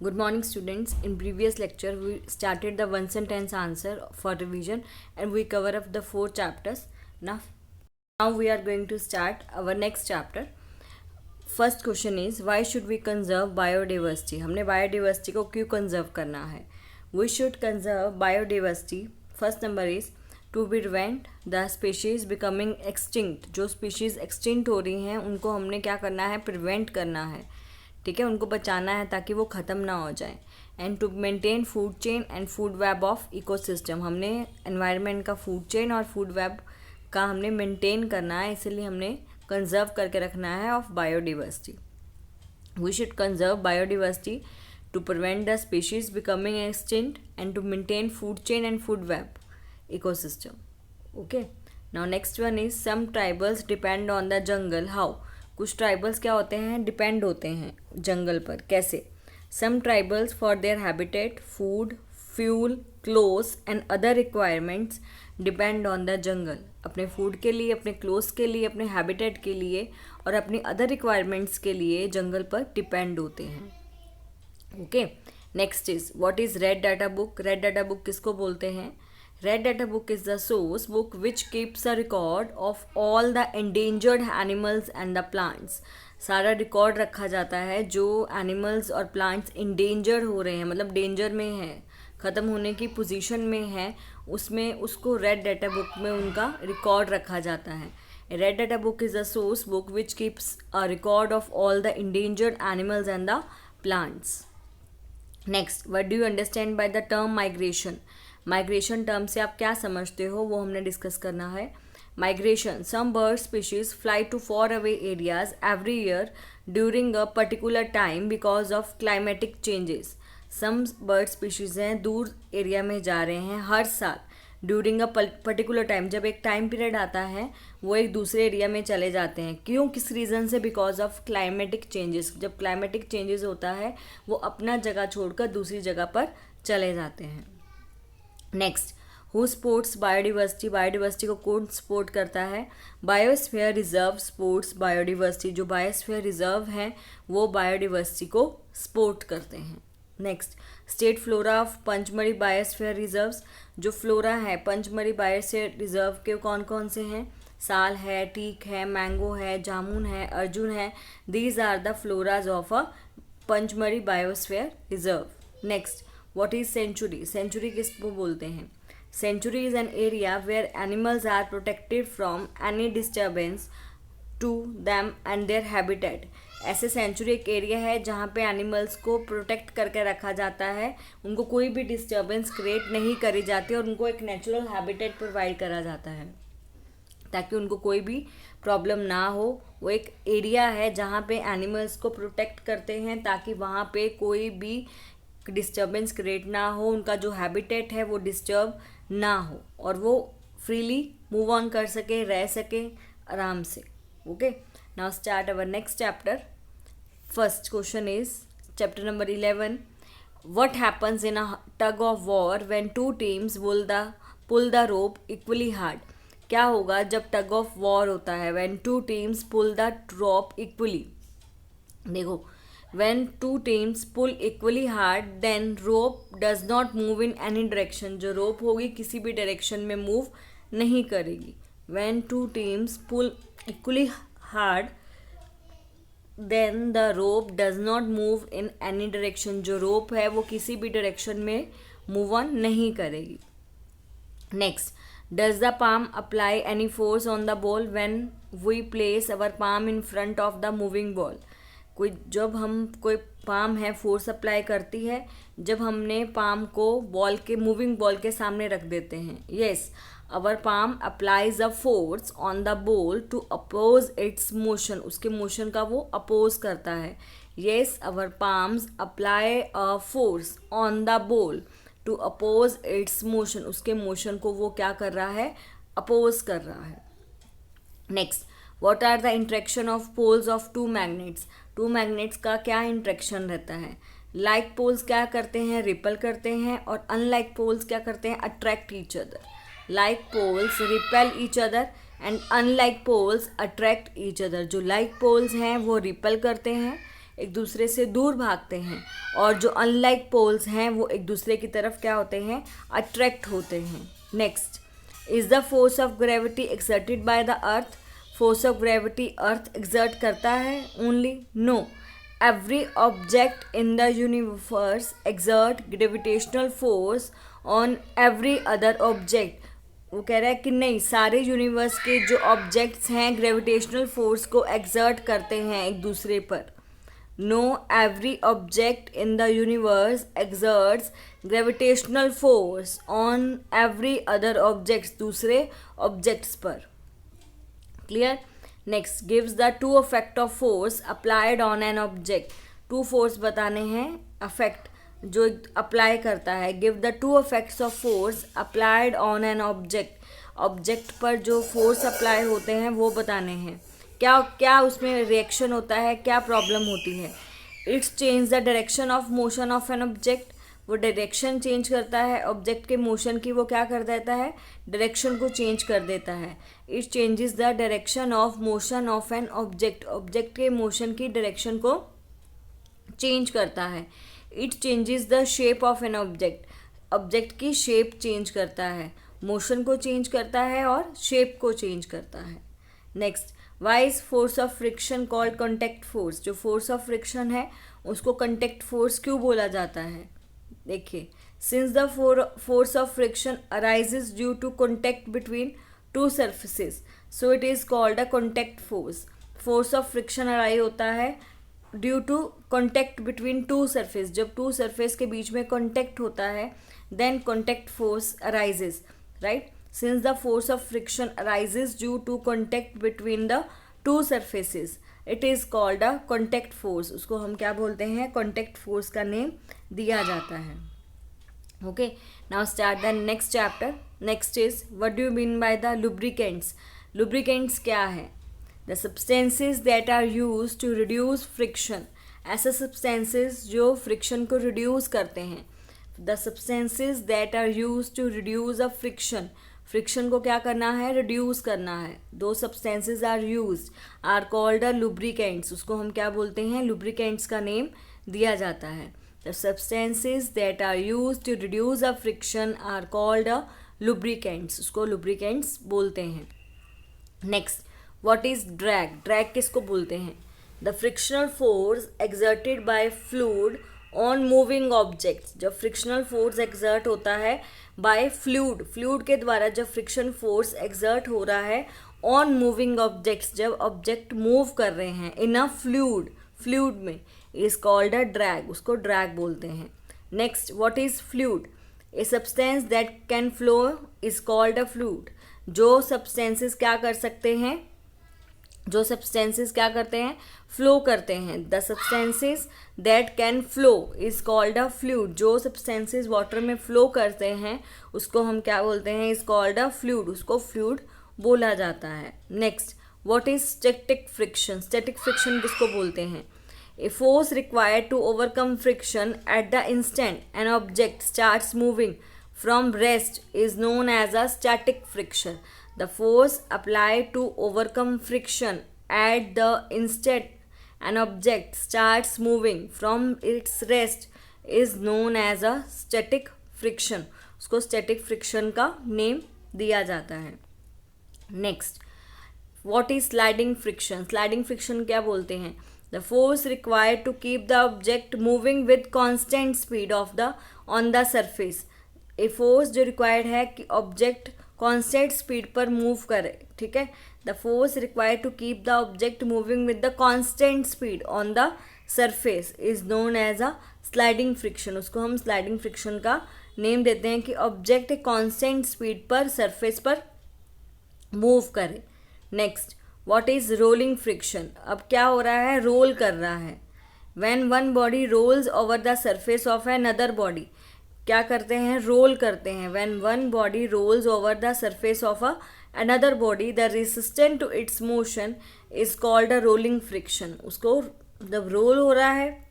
Good morning, students. In previous lecture, we started the one sentence answer for revision, and we cover up the 4 chapters. Now we are going to start our next chapter. First question is, why should we conserve biodiversity? हमने biodiversity को क्यों conserve करना है? We should conserve biodiversity. First number is to prevent the species becoming extinct. जो species extinct हो रही हैं उनको हमने क्या करना है? Prevent करना है. ठीक है, उनको बचाना है ताकि वो ख़त्म ना हो जाए. And to maintain food chain and food web of ecosystem. हमने एनवायरनमेंट का फूड चेन और फूड वेब का हमने मेंटेन करना है, इसलिए हमने कंजर्व करके रखना है of biodiversity. We should conserve biodiversity to prevent the species becoming extinct and to maintain food chain and food web ecosystem. Okay, now next one is some tribals depend on the jungle. How? कुछ tribals क्या होते हैं? Depend होते हैं जंगल पर. कैसे? Some tribals for their habitat, food, fuel, clothes and other requirements depend on the jungle. अपने फूड के लिए, अपने क्लोथ्स के लिए, अपने हैबिटेट के लिए और अपनी अदर रिक्वायरमेंट्स के लिए जंगल पर डिपेंड होते हैं. Okay, next is what is red data book. Red data book किसको बोलते हैं? Red Data Book is the source book which keeps a record of all the endangered animals and the plants. सारा record रखा जाता है जो animals और plants endanger हो रहे हैं, मतलब डेंजर में है, ख़त्म होने की पोजीशन में है, उसमें उसको रेड डाटा बुक में उनका रिकॉर्ड रखा जाता है. Red data book is a source book which keeps a record of all the endangered animals and the plants. Next, what do you understand by the term migration. Migration term से आप क्या समझते हो वो हमने डिस्कस करना है. Migration, some bird species fly to far away areas every year during a particular time because of climatic changes. Some bird species हैं दूर एरिया में जा रहे हैं हर साल ड्यूरिंग अ पर्टिकुलर टाइम. जब एक टाइम पीरियड आता है वो एक दूसरे एरिया में चले जाते हैं. क्यों? किस रीज़न से? Because of climatic changes. जब क्लाइमेटिक चेंजेस होता है वो अपना जगह छोड़कर दूसरी जगह पर चले जाते हैं. Next, who sports biodiversity. Biodiversity को कौन सपोर्ट करता है? Biosphere reserve sports biodiversity. जो बायोस्फीयर रिजर्व हैं वो बायोडिवर्सिटी को सपोर्ट करते हैं. Next, state flora of Pachmarhi biosphere reserves. जो फ्लोरा है पंचमढ़ी बायोस्फीयर रिजर्व के कौन कौन से हैं? साल है, टीक है, मैंगो है, जामुन है, अर्जुन है. These are the floras of a Pachmarhi biosphere reserve. Next, what is sanctuary. Sanctuary किसको बोलते हैं? Sanctuary is an area where animals are protected from any disturbance to them and their habitat. ऐसे sanctuary एक area है जहाँ पे animals को protect करके रखा जाता है, उनको कोई भी डिस्टर्बेंस क्रिएट नहीं करी जाती और उनको एक नेचुरल हैबिटेट प्रोवाइड करा जाता है ताकि उनको कोई भी प्रॉब्लम ना हो. वो एक एरिया है जहाँ पे एनिमल्स को प्रोटेक्ट करते हैं ताकि वहाँ पे कोई भी डिस्टर्बेंस क्रिएट ना हो, उनका जो हैबिटेट है वो डिस्टर्ब ना हो और वो फ्रीली मूव ऑन कर सके, रह सके आराम से. Okay, now start our next chapter. First question is chapter number 11. What happens in a tug of war when two teams pull the rope equally hard. क्या होगा जब टग ऑफ वॉर होता है? When two teams pull the rope equally. देखो, when two teams pull equally hard then rope does not move in any direction. जो rope होगी किसी भी डायरेक्शन में मूव नहीं करेगी. when two teams pull equally hard then the rope does not move in any direction. जो rope है वो किसी भी डायरेक्शन में मूव ऑन नहीं करेगी. next, does the palm apply any force on the ball when we place our palm in front of the moving ball. जब हम कोई पाम है फोर्स अप्लाई करती है जब हमने पाम को बॉल के मूविंग बॉल के सामने रख देते हैं. Yes, our palm applies a force on the ball to oppose its motion. उसके मोशन का वो अपोज करता है. Yes, our palms apply a force on the ball to oppose its motion. उसके मोशन को वो क्या कर रहा है? अपोज कर रहा है. Next, what are the interaction of poles of two magnets. Two magnets का क्या इंट्रैक्शन रहता है? लाइक पोल्स क्या करते हैं? रिपल करते हैं और अनलाइक पोल्स क्या करते हैं? Attract each other. Like poles repel each other and unlike poles attract each other. जो लाइक पोल्स हैं वो रिपेल करते हैं, एक दूसरे से दूर भागते हैं, और जो अनलाइक पोल्स हैं वो एक दूसरे की तरफ क्या होते हैं, अट्रैक्ट होते हैं। Next, is the force of gravity exerted by the earth. Force of gravity earth exert करता है only? No, every object in the universe exert gravitational force on every other object. वो कह रहा है कि नहीं, सारे यूनिवर्स के जो ऑब्जेक्ट्स हैं ग्रेविटेशनल फोर्स को एक्सर्ट करते हैं एक दूसरे पर। No, every object in the universe exerts gravitational force on every other objects, दूसरे ऑब्जेक्ट्स पर। Clear? Next, gives the two effect of force applied on an object. Two force बताने हैं, अफेक्ट जो अप्लाई करता है। Give the two effects of force applied on an object. Object पर जो force apply होते हैं वो बताने हैं। क्या क्या उसमें रिएक्शन होता है, क्या प्रॉब्लम होती है। It's change the direction of motion of an object. वो डायरेक्शन चेंज करता है ऑब्जेक्ट के मोशन की, वो क्या कर देता है, डायरेक्शन को चेंज कर देता है। It changes the direction of motion of an object. Object के मोशन की डायरेक्शन को चेंज करता है। It changes the shape of an object. Object की शेप चेंज करता है, मोशन को चेंज करता है और शेप को चेंज करता है। Next, why is force of friction called contact force. जो फोर्स ऑफ फ्रिक्शन है उसको कॉन्टैक्ट फोर्स क्यों बोला जाता है? देखिए, since the force of friction arises due to contact between two surfaces, so it is called a contact force. Force of friction arise होता है due to contact between two surface. जब two surface के बीच में contact होता है then contact force arises, right. Since the force of friction arises due to contact between the two surfaces, it is called a contact force. उसको हम क्या बोलते हैं, कॉन्टैक्ट फोर्स का नेम दिया जाता है। Okay, now start the next chapter. Next is what do you mean by the lubricants. Lubricants क्या है? The substances that are use to reduce friction. ऐसे सब्सटेंसेज जो फ्रिक्शन को रिड्यूस करते हैं। The substances that are use to reduce a friction. Friction को क्या करना है, रिड्यूस करना है। दो substances are use are called a lubricants. उसको हम क्या बोलते हैं, लुब्रिकेंट्स का नेम दिया जाता है। The substances that are use to reduce a friction are called a lubricants. उसको लुब्रिकेंट्स बोलते हैं। Next, what is drag. Drag किसको बोलते हैं? The frictional force exerted by fluid on moving objects. जब फ्रिक्शनल फोर्स एक्सर्ट होता है bye fluid, fluid के द्वारा जब फ्रिक्शन फोर्स एक्सर्ट हो रहा है ऑन मूविंग ऑब्जेक्ट्स, जब ऑब्जेक्ट मूव कर रहे हैं इन अ फ्लूइड, फ्लूइड में, इज कॉल्ड अ ड्रैग। उसको ड्रैग बोलते हैं। Next, what is fluid. A substance that can flow is called a fluid. जो सब्सटेंसेस क्या कर सकते हैं, जो सब्सटेंसेस क्या करते हैं, फ्लो करते हैं। The substances that can flow is called a fluid. जो सब्सटेंसेस वाटर में फ्लो करते हैं उसको हम क्या बोलते हैं, इज कॉल्ड अ फ्लूइड। उसको फ्लूइड बोला जाता है। Next, what is static friction. Static friction किसको बोलते हैं? A force required to overcome friction at the instant an object starts moving from rest is known as a static friction. The force applied to overcome friction at the instant an object starts moving from its rest is known as a static friction. उसको static friction का name दिया जाता है। Next, what is sliding friction? Sliding friction क्या बोलते हैं? The force required to keep the object moving with constant speed of the on the surface. A force जो required है कि object कॉन्स्टेंट स्पीड पर मूव करे, ठीक है। The force required to keep the object moving with the constant speed on the surface is known as a sliding friction. उसको हम sliding friction का नेम देते हैं कि ऑब्जेक्ट एक कॉन्स्टेंट स्पीड पर सरफेस पर मूव करे। Next, what is rolling friction. अब क्या हो रहा है, रोल कर रहा है। When one body rolls over the surface of another body, क्या करते हैं, रोल करते हैं। When one body rolls over the surface of a another body the resistant to its motion is called a rolling friction. उसको जब role हो रहा है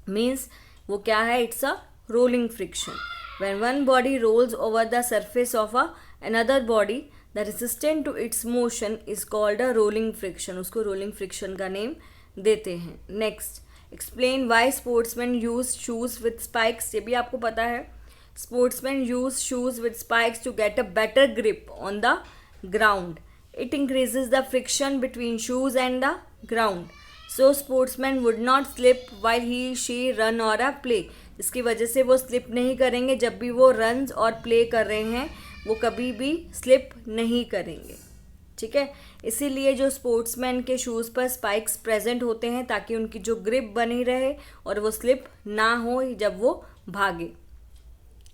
मीन्स वो क्या है, it's a rolling friction. When one body rolls over the surface of a another body the resistant to its motion is called a rolling friction. उसको rolling friction का नेम देते हैं। Next, explain why sportsman use shoes with spikes, ये भी आपको पता है. Sportsman use shoes with spikes to get a better grip on the ground. It increases the friction between shoes and the ground, so sportsman would not slip while he she run और अ play. इसकी वजह से वो slip नहीं करेंगे, जब भी वो रन्स और प्ले कर रहे हैं वो कभी भी स्लिप नहीं करेंगे. ठीक है, इसीलिए जो स्पोर्ट्समैन के शूज़ पर स्पाइक्स प्रेजेंट होते हैं ताकि उनकी जो ग्रिप बनी रहे और वो स्लिप ना हो जब वो भागे.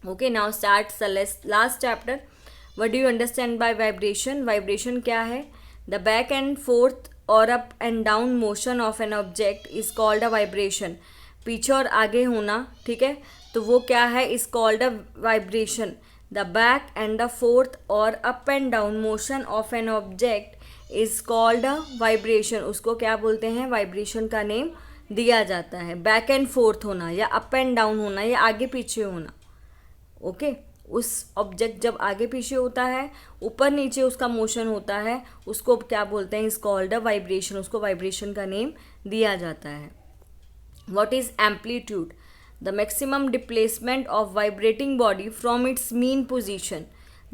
Okay, now start last chapter. What do you understand by vibration? Vibration क्या है? द बैक एंड फोर्थ और up and down motion of an object is called a vibration. पीछे और आगे होना, ठीक है, तो वो क्या है? Is called a vibration. The back and the forth और up and down motion of an object is called a vibration. उसको क्या बोलते हैं? वाइब्रेशन का नेम दिया जाता है. बैक एंड फोर्थ होना या अप एंड डाउन होना या आगे पीछे होना. ओके, उस ऑब्जेक्ट जब आगे पीछे होता है, ऊपर नीचे उसका मोशन होता है, उसको क्या बोलते हैं? Is called a vibration. उसको वाइब्रेशन का नेम दिया जाता है. What is amplitude? The maximum displacement of vibrating body from its mean position.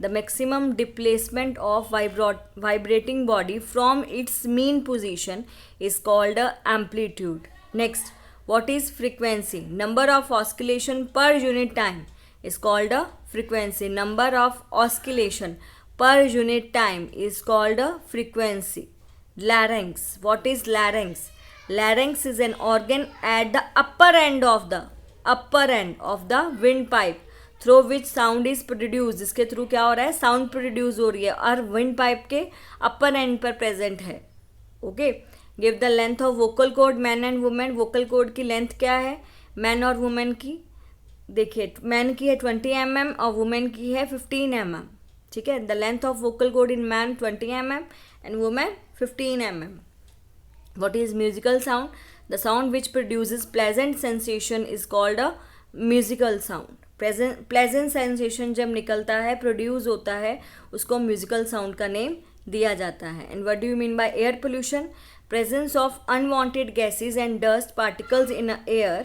The maximum displacement of vibrating body from its mean position is called a amplitude. Next, what is frequency? Number of oscillation per unit time is called a frequency. Number of oscillation per unit time is called a frequency. Larynx. What is larynx? Larynx is an organ at the upper end of the windpipe through which sound is produced. इसके through क्या हो रहा है? Sound produce हो रही है और wind pipe के अपर एंड पर प्रेजेंट है. Okay, give the length of vocal cord man and women. Vocal cord की लेंथ क्या है मैन और वुमेन की? देखिए, मैन की है 20 mm और वुमेन की है 15 mm. ठीक है, the length of vocal cord in man 20 mm and women 15 mm. What is musical sound? The sound which produces pleasant sensation is called a musical sound. Pleasant sensation जब निकलता है, produce होता है, उसको म्यूजिकल साउंड का name दिया जाता है. And what do you mean by air pollution? Presence of unwanted gases and dust particles in air.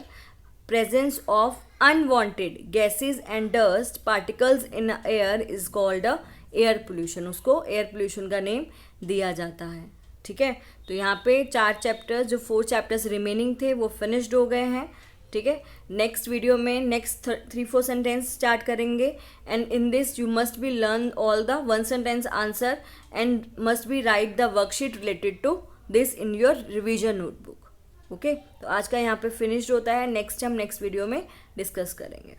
Presence of unwanted gases and dust particles in air is called a air pollution. उसको air pollution का name दिया जाता है. ठीक है, तो यहाँ पे 4 चैप्टर्स, जो 4 चैप्टर्स रिमेनिंग थे वो फिनिश्ड हो गए हैं. ठीक है, नेक्स्ट वीडियो में नेक्स्ट 3-4 सेंटेंस स्टार्ट करेंगे. And in this you must be learn all the 1 sentence answer and must be write the worksheet related to this in your revision notebook. Okay, तो आज का यहाँ पे फिनिश्ड होता है. Next हम नेक्स्ट वीडियो में डिस्कस करेंगे.